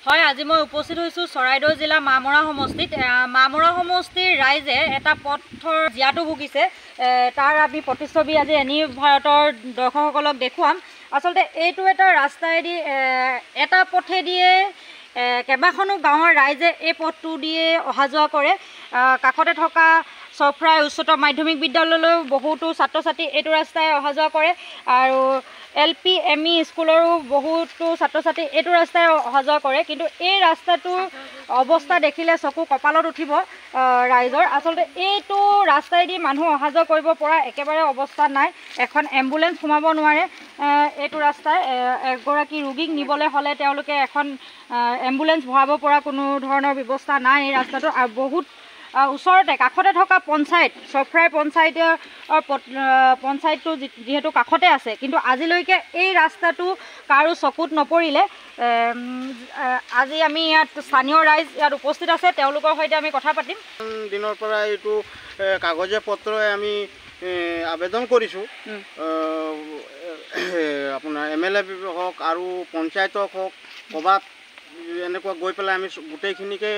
হয় আজি মই উপস্থিত হৈছোঁ চৰাইদেউ জিলা মামৰা সমষ্টিত মামৰা সমষ্টিৰ ৰাইজে এটা পথৰ জিয়াটো ভুগিছে তাৰ আমি প্ৰতিচ্ছবি আজি এনি ভাৰতৰ দৰ্শকসকলক দেখুৱাম আচলতে এইটো এটা ৰাস্তাইদি এটা পথেদিয়ে কেইবাখনো গাঁৱৰ ৰাইজে এই পথটো দিয়ে অহা যোৱা কৰে কাষতে থকা চফ্ৰাই উচ্চতৰ মাধ্যমিক বিদ্যালয়লৈও বহুতো ছাত্ৰ ছাত্ৰী এইটো ৰাস্তাই অহা যোৱা কৰে আৰু LP ME স্কুলৰো বহুতো ছাত্ৰ ছাত্ৰী এইটো ৰাস্তাই অহা যোৱা কৰে কিন্তু এই ৰাস্তাটোৰ অৱস্থা দেখিলে চকু কপালত উঠিব ৰাইজৰ আচলতে এইটো ৰাস্তাইদি মানুহ অহা যোৱা কৰিব পৰা একেবাৰে অৱস্থা নাই এখন এম্বুলেন্স সোমাব নোৱাৰে এইটো ৰাস্তাই এগৰাকী ৰোগীক নিবলৈ হ'লে তেওঁলোকে এখন এম্বুলেন্স ভৰাব পৰা কোনো ধৰণৰ ব্যৱস্থা নাই এই ৰাস্তাটো আৰু বহুত ওচৰতে কাষতে থকা পঞ্চায়ত চফ্ৰাই পঞ্চায়তটো যেহেতু কাষতে আছে কিন্তু আজিলৈকে এই ৰাস্তাটো কাৰো চকুত নপৰিলে আজি আমি ইয়াত স্থানীয় ৰাইজ ইয়াত উপস্থিত আছে তেওঁলোকৰ সৈতে আমি কথা পাতিম দিনৰ পৰা এইটো কাগজে পত্ৰই আমি আবেদন কৰিছোঁ আপোনাৰ MLA হওক আৰু পঞ্চায়তক হওক ক'ৰবাত এনেকুৱা গৈ পেলাই আমি গোটেইখিনিকে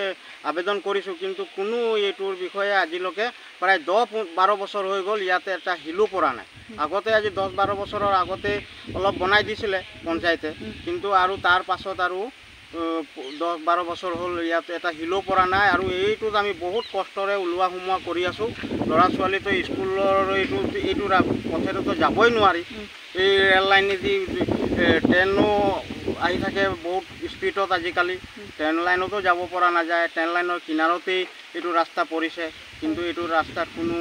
আবেদন কৰিছোঁ কিন্তু কোনো এইটোৰ বিষয়ে আজিলৈকে প্ৰায় 10-12 বছৰ হৈ গ'ল ইয়াতে এটা হিলো পৰা নাই আগতে আজি 10-12 বছৰৰ আগতে অলপ বনাই দিছিলে পঞ্চায়তে কিন্তু আৰু তাৰ পাছত আৰু 10-12 বছৰ হ'ল ইয়াত এটা হিলো পৰা নাই আৰু এইটোত আমি বহুত কষ্টৰে ওলোৱা সোমোৱা কৰি আছোঁ ল'ৰা ছোৱালীটো স্কুলৰ এইটো পথেতো যাবই নোৱাৰি এই ৰেল লাইনেদি ট্ৰেইনো আহি থাকে বহুত স্পীডত আজিকালি ট্ৰেইন লাইনতো যাব পৰা নাযায় ট্ৰেইন লাইনৰ কিনাৰতেই এইটো ৰাস্তা পৰিছে কিন্তু এইটো ৰাস্তাত কোনো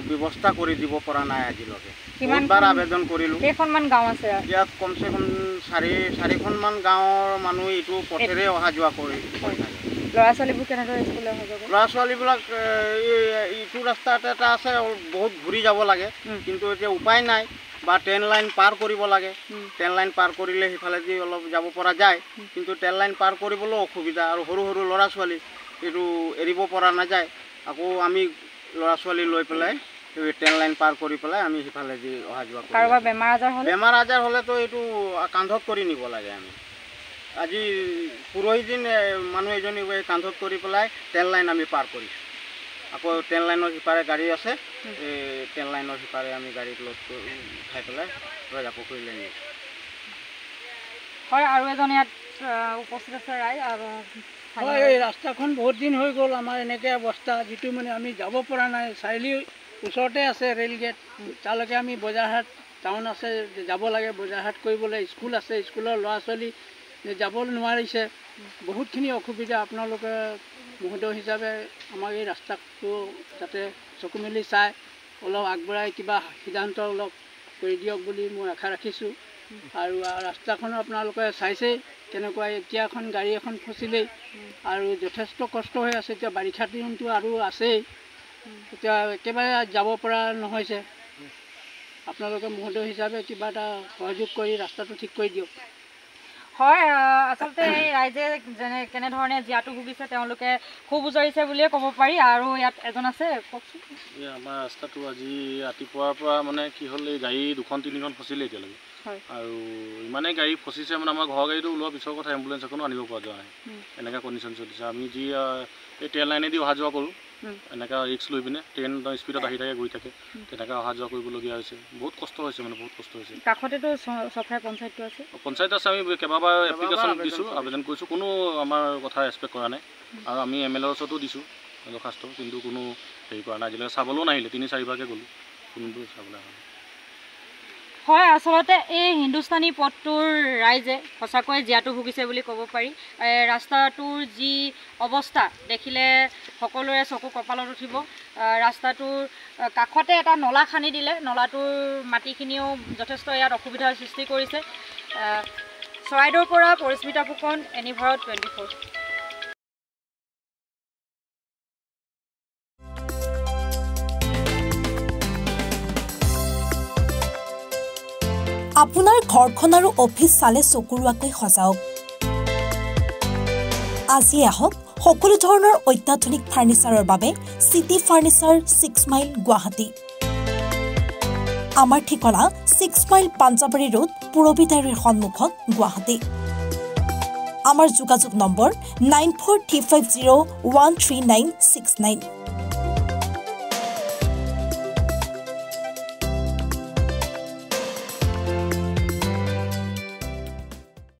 ব্যৱস্থা কৰি দিব পৰা নাই আজিলৈকে কিমানবাৰ আবেদন কৰিলোঁ কেইখনমান গাঁও আছে ইয়াত কমচে কম 4খনমান গাঁৱৰ মানুহ এইটো পথেৰে অহা যোৱা কৰি ল'ৰা ছোৱালীবোৰ কেনেদৰে স্কুললৈ অহা যোৱা ল'ৰা ছোৱালীবিলাক এইটো ৰাস্তাত এটা আছে বহুত ঘূৰি যাব লাগে কিন্তু এতিয়া উপায় নাই বা ট্ৰেইন লাইন পাৰ কৰিব লাগে ট্ৰেইন লাইন পাৰ কৰিলে সিফালেদি অলপ যাব পৰা যায় কিন্তু ট্ৰেইন লাইন পাৰ কৰিবলৈও অসুবিধা আৰু সৰু সৰু ল'ৰা ছোৱালী এইটো এৰিব পৰা নাযায় আকৌ আমি ল'ৰা ছোৱালী লৈ পেলাই ট্ৰেইন লাইন পাৰ কৰি পেলাই আমি সিফালেদি অহা যোৱা কৰোঁ কাৰোবাৰ বেমাৰ আজাৰ হ'লেতো এইটো কান্ধত কৰি নিব লাগে আমি আজি পৰহি দিন মানুহ এজনী কান্ধত কৰি পেলাই ট্ৰেইন লাইন আমি পাৰ কৰিছোঁ আকৌ ট্ৰেইন লাইনৰ সিপাৰে গাড়ী আছে এই ট্ৰেইন লাইনৰ সিপাৰে আমি গাড়ীত লোড উঠাই পেলাই আকৌ কৰিলে নিয়ে হয় আৰু এজন ইয়াত উপস্থিত আছে ৰাইজ আৰু হয় এই ৰাস্তাখন বহুত দিন হৈ গ'ল আমাৰ এনেকৈ অৱস্থা যিটো মানে আমি যাব পৰা নাই চাৰিআলি ওচৰতে আছে ৰেল গেট তালৈকে আমি বজাৰহাট টাউন আছে যাব লাগে বজাৰহাট কৰিবলৈ স্কুল আছে স্কুলৰ ল'ৰা ছোৱালী যাব নোৱাৰিছে বহুতখিনি অসুবিধা আপোনালোকে মহোদয় হিচাপে আমাক এই ৰাস্তাটো যাতে চকু মেলি চাই অলপ আগবঢ়াই কিবা সিদ্ধান্ত অলপ কৰি দিয়ক বুলি মই আশা ৰাখিছোঁ আৰু ৰাস্তাখনো আপোনালোকে চাইছেই কেনেকুৱা এতিয়া এখন গাড়ী এখন ফচিলেই আৰু যথেষ্ট কষ্ট হৈ আছে এতিয়া বাৰিষা দিনটো আৰু আছেই এতিয়া একেবাৰে যাব পৰা নহৈছে আপোনালোকে মহোদয় হিচাপে কিবা এটা সহযোগ কৰি ৰাস্তাটো ঠিক কৰি দিয়ক হয় আচলতে এই ৰাইজে কেনেধৰণে জিয়াটো ভুগিছে তেওঁলোকে খুব উজৰিছে বুলিয়ে ক'ব পাৰি আৰু ইয়াত এজন আছে কওকচোন আমাৰ ৰাস্তাটো আজি ৰাতিপুৱাৰ পৰা মানে কি হ'ল এই গাড়ী 2-3খন ফচিলে এতিয়ালৈকে আৰু ইমানেই গাড়ী ফচিছে মানে আমাৰ ঘৰৰ গাড়ীটো ওলোৱাৰ পিছৰ কথা এম্বুলেঞ্চ এখনো আনিব পৰা যোৱা নাই এনেকুৱা কণ্ডিশ্যন চলিছে আমি যি এই ট্ৰেইন লাইনেদি অহা যোৱা কৰোঁ এনেকুৱা ৰিক্স লৈ পিনে ট্ৰেইন স্পীডত আহি থাকে গৈ থাকে তেনেকৈ অহা যোৱা কৰিবলগীয়া হৈছে বহুত কষ্ট হৈছে মানে বহুত কষ্ট হৈছে কাষতেতো চফ্ৰাই পঞ্চায়তটো আছে পঞ্চায়ত আছে আমি কেইবাবাৰ এপ্লিকেশ্যন দিছোঁ আবেদন কৰিছোঁ কোনো আমাৰ কথা ৰেচপেক্ট কৰা নাই আৰু আমি MLA ৰ ওচৰতো দিছোঁ দৰখাস্ত কিন্তু কোনো হেৰি কৰা নাই আজিলৈকে চাবলৈও নাহিলে 3-4বাৰকৈ গ'লোঁ কোনোটো চাবলৈ অহা নাই হয় আচলতে এই হিন্দুস্তানী পথটোৰ ৰাইজে সঁচাকৈয়ে জিয়াটো ভুগিছে বুলি ক'ব পাৰি ৰাস্তাটোৰ যি অৱস্থা দেখিলে সকলোৰে চকু কপালত উঠিব ৰাস্তাটোৰ কাষতে এটা নলা খান্দি দিলে নলাটোৰ মাটিখিনিও যথেষ্ট ইয়াত অসুবিধাৰ সৃষ্টি কৰিছে চৰাইদেউৰ পৰা পৰিস্মিতা ফুকন এনি ভাৰত 24 আপোনাৰ ঘৰখন আৰু অফিচ চালে চকুৰুৱাকৈ সজাওক আজি আহক সকলো ধৰণৰ অত্যাধুনিক ফাৰ্নিচাৰৰ বাবে সিটি ফাৰ্নিচাৰ 6 মাইল গুৱাহাটী আমাৰ ঠিকনা 6 মাইল পাঞ্জাবাৰী ৰোড পুৰবিতাৰীৰ সন্মুখত গুৱাহাটী আমাৰ যোগাযোগ নম্বৰ 9435013969